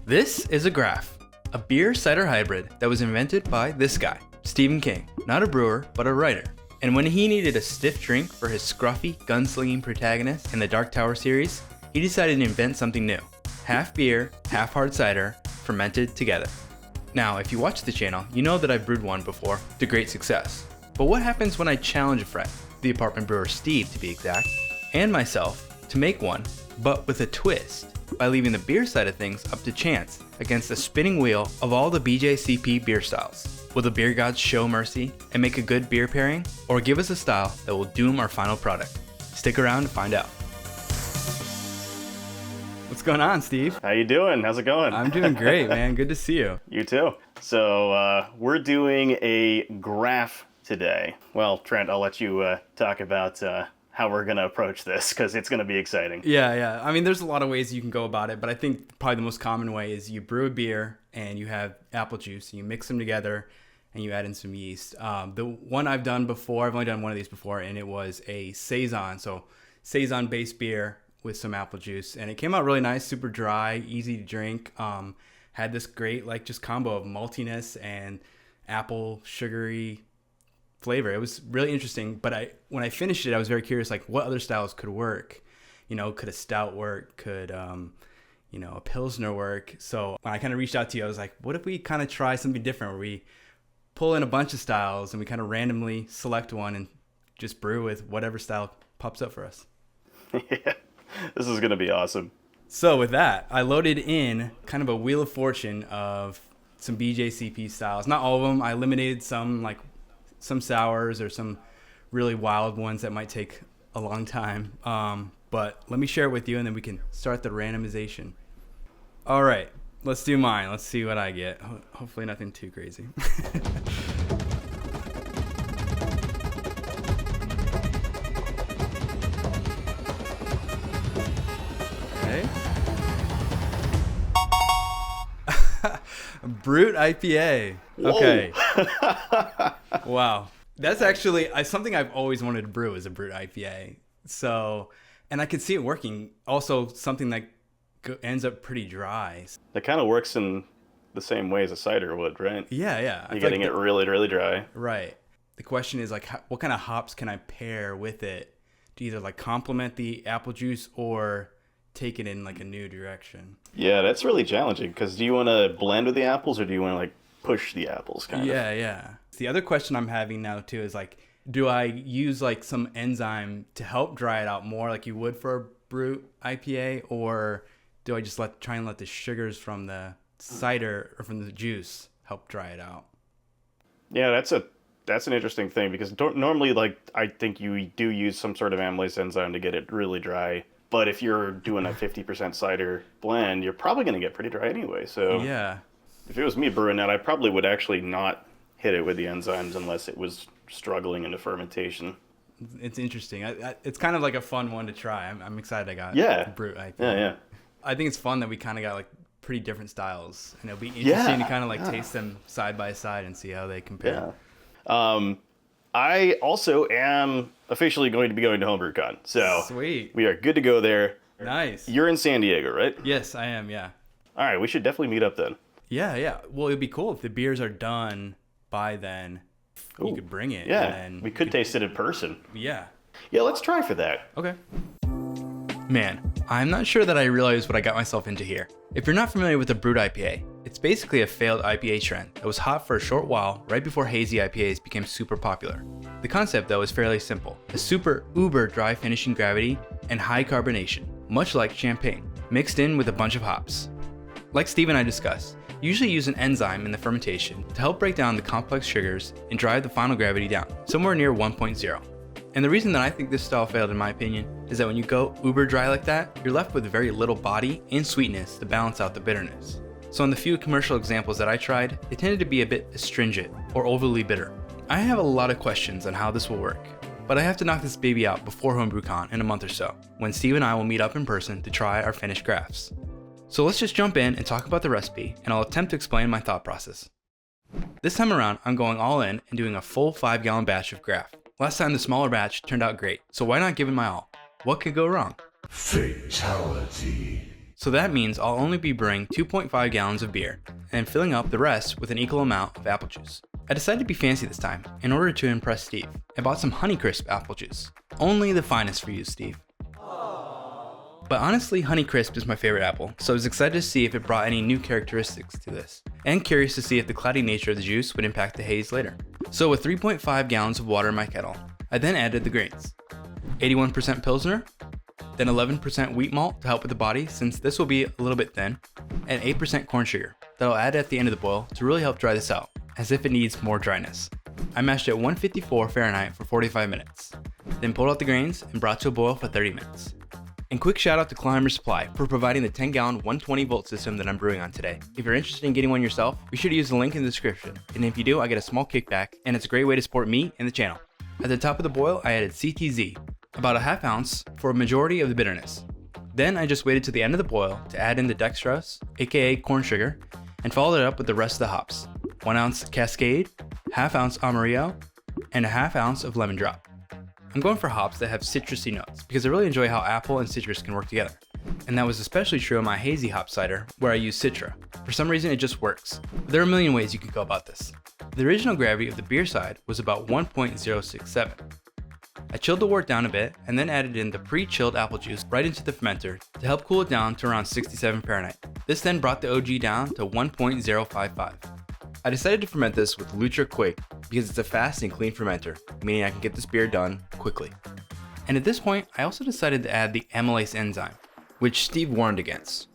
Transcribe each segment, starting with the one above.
This is a Graf, a beer cider hybrid that was invented by this guy, Stephen King. Not a brewer, but a writer. And when he needed a stiff drink for his scruffy, gunslinging protagonist in the Dark Tower series, he decided to invent something new. Half beer, half hard cider, fermented together. Now, if you watch the channel, you know that I've brewed one before to great success. But what happens when I challenge a friend, the apartment brewer Steve to be exact, and myself to make one, but with a twist, by leaving the beer side of things up to chance against the spinning wheel of all the BJCP beer styles? Will the beer gods show mercy and make a good beer pairing, or give us a style that will doom our final product? Stick around to find out. What's going on, Steve? How you doing? How's it going? I'm doing great, man. Good to see you. You too. So we're doing a Graf today. Well, Trent, I'll let you talk about how we're going to approach this, because it's going to be exciting. Yeah. I mean, there's a lot of ways you can go about it, but I think probably the most common way is you brew a beer and you have apple juice, and you mix them together and you add in some yeast. The one I've done before, I've only done one of these before, and it was a Saison. So Saison-based beer with some apple juice, and it came out really nice, super dry, easy to drink. Had this great just combo of maltiness and apple sugary flavor. It was really interesting, but when I finished it, I was very curious, what other styles could work. Could a stout work? Could a Pilsner work? So when I kind of reached out to you, I was like, what if we kind of try something different, where we pull in a bunch of styles and we kind of randomly select one and just brew with whatever style pops up for us. Yeah, this is going to be awesome. So with that, I loaded in kind of a wheel of fortune of some BJCP styles. Not all of them. I eliminated some sours or some really wild ones that might take a long time. But let me share it with you, and then we can start the randomization. All right, let's do mine. Let's see what I get. Hopefully nothing too crazy. Okay. Brute IPA. Okay. Wow. That's actually something I've always wanted to brew, is a Brute IPA. So, and I could see it working. Also, something that ends up pretty dry. That kind of works in the same way as a cider would, right? Yeah. You're getting it really, really dry. Right. The question is what kind of hops can I pair with it to either complement the apple juice or take it in a new direction? Yeah, that's really challenging, because do you want to blend with the apples, or do you want to push the apples kind of? Yeah. The other question I'm having now too is do I use some enzyme to help dry it out more like you would for a Brute IPA, or do I just try and let the sugars from the cider or from the juice help dry it out? Yeah, that's an interesting thing, because normally I think you do use some sort of amylase enzyme to get it really dry. But if you're doing a 50% cider blend, you're probably going to get pretty dry anyway. So yeah, if it was me brewing that, I probably would actually not hit it with the enzymes unless it was struggling into fermentation. It's interesting. It's kind of a fun one to try. I'm excited I got Brute IPA. Yeah. I think it's fun that we kind of got pretty different styles, and it'll be interesting to kind of taste them side by side and see how they compare. Yeah. I also am officially going to be going to HomebrewCon, so sweet. We are good to go there. Nice. You're in San Diego, right? Yes, I am. Yeah. All right, we should definitely meet up then. Yeah. Well, it'd be cool if the beers are done by then. Ooh, you could bring it. Yeah, and we could taste it in person. Yeah. Yeah, let's try for that. Okay. Man, I'm not sure that I realized what I got myself into here. If you're not familiar with the Brute IPA, it's basically a failed IPA trend that was hot for a short while right before hazy IPAs became super popular. The concept though is fairly simple. A super uber dry finishing gravity and high carbonation, much like champagne, mixed in with a bunch of hops. Like Steve and I discussed, you usually use an enzyme in the fermentation to help break down the complex sugars and drive the final gravity down, somewhere near 1.0. And the reason that I think this style failed, in my opinion, is that when you go uber dry like that, you're left with very little body and sweetness to balance out the bitterness. So in the few commercial examples that I tried, they tended to be a bit astringent or overly bitter. I have a lot of questions on how this will work, but I have to knock this baby out before HomebrewCon in a month or so, when Steve and I will meet up in person to try our finished Grafs. So let's just jump in and talk about the recipe, and I'll attempt to explain my thought process. This time around, I'm going all in and doing a full 5-gallon batch of Graf. Last time the smaller batch turned out great, so why not give it my all? What could go wrong? Fatality. So that means I'll only be brewing 2.5 gallons of beer and filling up the rest with an equal amount of apple juice. I decided to be fancy this time in order to impress Steve. I bought some Honeycrisp apple juice. Only the finest for you, Steve. But honestly, Honeycrisp is my favorite apple, so I was excited to see if it brought any new characteristics to this, and curious to see if the cloudy nature of the juice would impact the haze later. So with 3.5 gallons of water in my kettle, I then added the grains. 81% Pilsner, then 11% wheat malt to help with the body since this will be a little bit thin, and 8% corn sugar that I'll add at the end of the boil to really help dry this out, as if it needs more dryness. I mashed at 154 Fahrenheit for 45 minutes, then pulled out the grains and brought to a boil for 30 minutes. And quick shout out to Climber Supply for providing the 10 gallon 120 volt system that I'm brewing on today. If you're interested in getting one yourself, be sure to use the link in the description. And if you do, I get a small kickback, and it's a great way to support me and the channel. At the top of the boil, I added CTZ, about a half ounce for a majority of the bitterness. Then I just waited to the end of the boil to add in the dextrose, aka corn sugar, and followed it up with the rest of the hops. 1 ounce Cascade, half ounce Amarillo, and a half ounce of lemondrop. I'm going for hops that have citrusy notes because I really enjoy how apple and citrus can work together. And that was especially true in my hazy hop cider where I use Citra. For some reason it just works. There are a million ways you can go about this. The original gravity of the beer side was about 1.067. I chilled the wort down a bit and then added in the pre-chilled apple juice right into the fermenter to help cool it down to around 67 Fahrenheit. This then brought the OG down to 1.055. I decided to ferment this with Lutra Kveik because it's a fast and clean fermenter, meaning I can get this beer done quickly. And at this point, I also decided to add the amylase enzyme, which Steve warned against.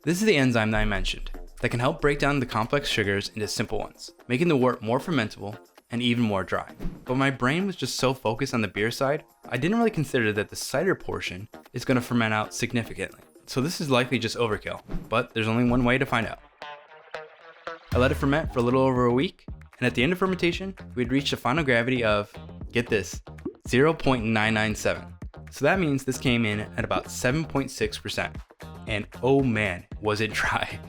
This is the enzyme that I mentioned, that can help break down the complex sugars into simple ones, making the wort more fermentable and even more dry. But my brain was just so focused on the beer side, I didn't really consider that the cider portion is going to ferment out significantly. So this is likely just overkill, but there's only one way to find out. I let it ferment for a little over a week, and at the end of fermentation, we had reached a final gravity of, get this, 0.997. So that means this came in at about 7.6%. And oh man, was it dry.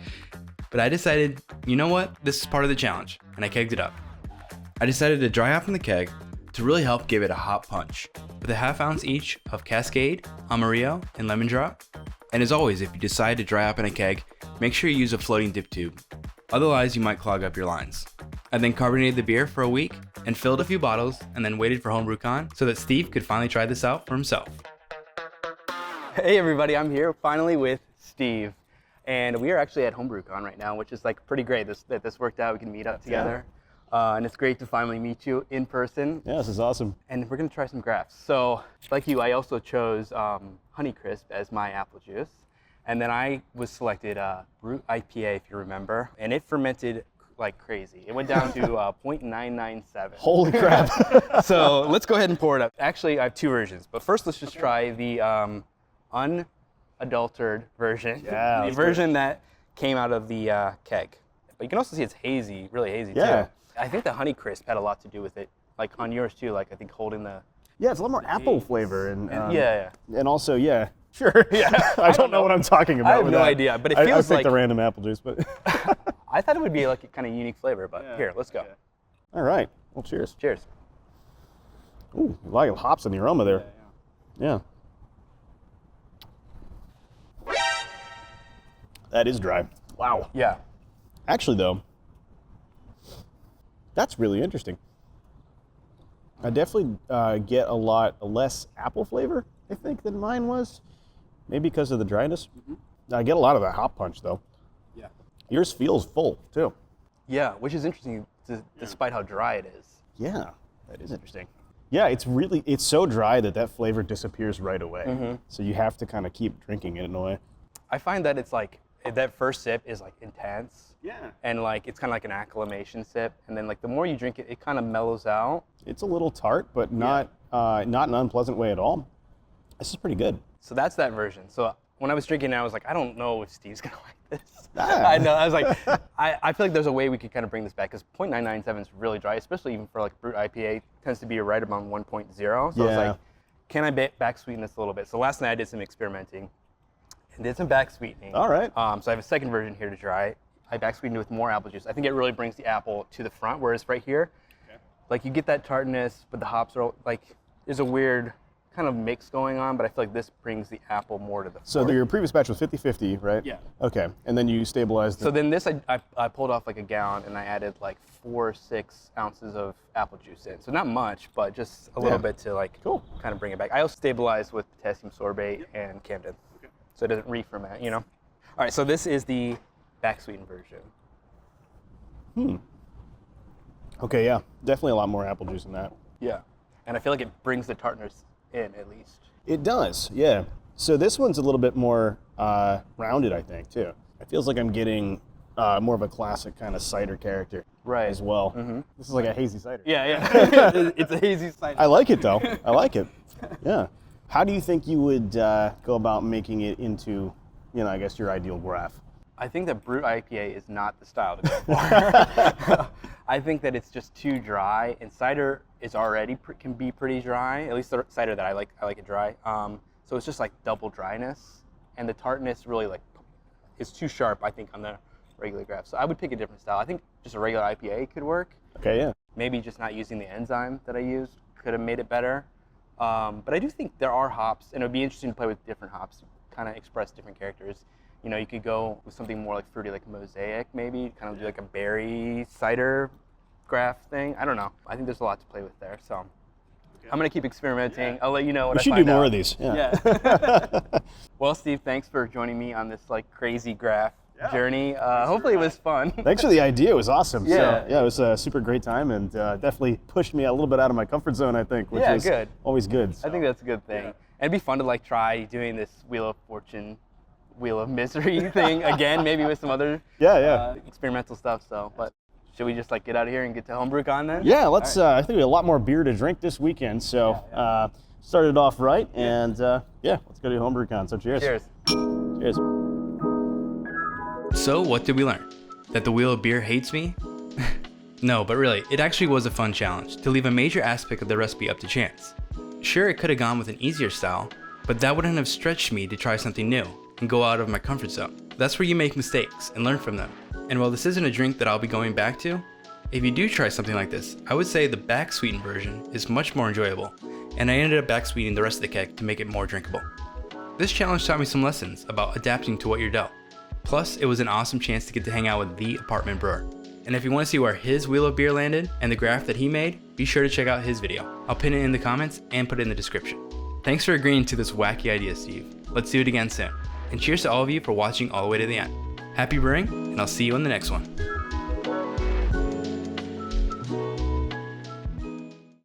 But I decided, you know what, this is part of the challenge, and I kegged it up. I decided to dry hop in the keg to really help give it a hop punch, with a half ounce each of Cascade, Amarillo, and lemondrop. And as always, if you decide to dry hop in a keg, make sure you use a floating dip tube. Otherwise, you might clog up your lines. I then carbonated the beer for a week and filled a few bottles and then waited for HomebrewCon so that Steve could finally try this out for himself. Hey everybody, I'm here finally with Steve. And we are actually at HomebrewCon right now, which is like pretty great that this worked out. We can meet up together. Yeah. And it's great to finally meet you in person. Yeah, this is awesome. And we're gonna try some Grafs. So like you, I also chose Honeycrisp as my apple juice. And then I was selected Brew IPA, if you remember, and it fermented like crazy. It went down to 0.997. Holy crap. So let's go ahead and pour it up. Actually, I have two versions, but first let's just try the unadulterated version. Yeah, the version that came out of the keg. But you can also see it's hazy, really hazy too. I think the Honeycrisp had a lot to do with it, like on yours too, like I think holding the... Yeah, it's a lot more apple flavor. And also, yeah. Sure, yeah. I don't know what I'm talking about. I have no idea, but it feels I like... the random apple juice, but... I thought it would be like a kind of unique flavor, but here, let's go. Yeah. All right, well, cheers. Cheers. Ooh, a lot of hops in the aroma there. Yeah. That is dry. Wow. Yeah. Actually, though, that's really interesting. I definitely get a lot less apple flavor, I think, than mine was. Maybe because of the dryness. I get a lot of that hop punch, though. Yeah. Yours feels full, too. Yeah, which is interesting, despite how dry it is. Yeah, that is interesting. Yeah, it's so dry that flavor disappears right away. So you have to kind of keep drinking it in a way. I find that it's like, that first sip is like intense. Yeah. And like, it's kind of like an acclimation sip. And then like the more you drink it, it kind of mellows out. It's a little tart, but not in an unpleasant way at all. This is pretty good. So that's that version. So when I was drinking it, I was like, I don't know if Steve's gonna like this. I know, I was like, I feel like there's a way we could kind of bring this back, because 0.997 is really dry, especially even for like brut IPA, tends to be right around 1.0. So I was like, can I back sweeten this a little bit? So last night I did some experimenting and did some back sweetening. All right. So I have a second version here to try. I back sweetened it with more apple juice. I think it really brings the apple to the front, whereas right here, like you get that tartness, but the hops are like, there's a weird kind of mix going on, but I feel like this brings the apple more to the So fore. your previous batch was 50-50, right? Yeah. Okay, and then you stabilized So it. then this, I pulled off like a gallon, and I added like 4 or 6 ounces of apple juice in. So not much, but just a little bit to like Cool. kind of bring it back. I also stabilized with potassium sorbate and Camden, so it doesn't re-ferment, you know? All right, so this is the back sweetened version. Okay, yeah, definitely a lot more apple juice in that. Yeah. And I feel like it brings the tartness in at least. It does, yeah. So this one's a little bit more rounded, I think, too. It feels like I'm getting more of a classic kind of cider character Right. as well. This is like a hazy cider. Yeah, yeah. It's a hazy cider. I like it, though. I like it. Yeah. How do you think you would go about making it into, I guess your ideal Graf? I think that brut IPA is not the style to go for. I think that it's just too dry, and cider is already can be pretty dry. At least the cider that I like it dry. So it's just like double dryness, and the tartness really like is too sharp, I think, on the regular Graf. So I would pick a different style. I think just a regular IPA could work. Okay, yeah. Maybe just not using the enzyme that I used could have made it better. But I do think there are hops, and it would be interesting to play with different hops, kind of express different characters. You could go with something more like fruity, like Mosaic, maybe, kind of do like a berry cider Graf thing. I don't know. I think there's a lot to play with there, so I'm going to keep experimenting. I'll let you know what I find out. We should do more of these. Yeah. Well, Steve, thanks for joining me on this like crazy Graf journey. Hopefully it was fun. Thanks for the idea. It was awesome. Yeah. So, yeah, it was a super great time, and definitely pushed me a little bit out of my comfort zone, I think, which is good. always good. So. I think that's a good thing. And it'd be fun to like try doing this Wheel of Fortune, Wheel of Misery thing again, maybe with some other experimental stuff. So, but should we just like get out of here and get to HomebrewCon then? Yeah, let's. I think we have a lot more beer to drink this weekend, so started off right, and let's go to HomebrewCon. So cheers. Cheers. Cheers. So what did we learn? That the wheel of beer hates me? No, but really, it actually was a fun challenge to leave a major aspect of the recipe up to chance. Sure, it could have gone with an easier style, but that wouldn't have stretched me to try something new and go out of my comfort zone. That's where you make mistakes and learn from them. And while this isn't a drink that I'll be going back to, if you do try something like this, I would say the back sweetened version is much more enjoyable, and I ended up back sweetening the rest of the keg to make it more drinkable. This challenge taught me some lessons about adapting to what you're dealt. Plus, it was an awesome chance to get to hang out with the apartment brewer. And if you want to see where his wheel of beer landed and the Graf that he made, be sure to check out his video. I'll pin it in the comments and put it in the description. Thanks for agreeing to this wacky idea, Steve. Let's do it again soon. And cheers to all of you for watching all the way to the end. Happy brewing, and I'll see you in the next one.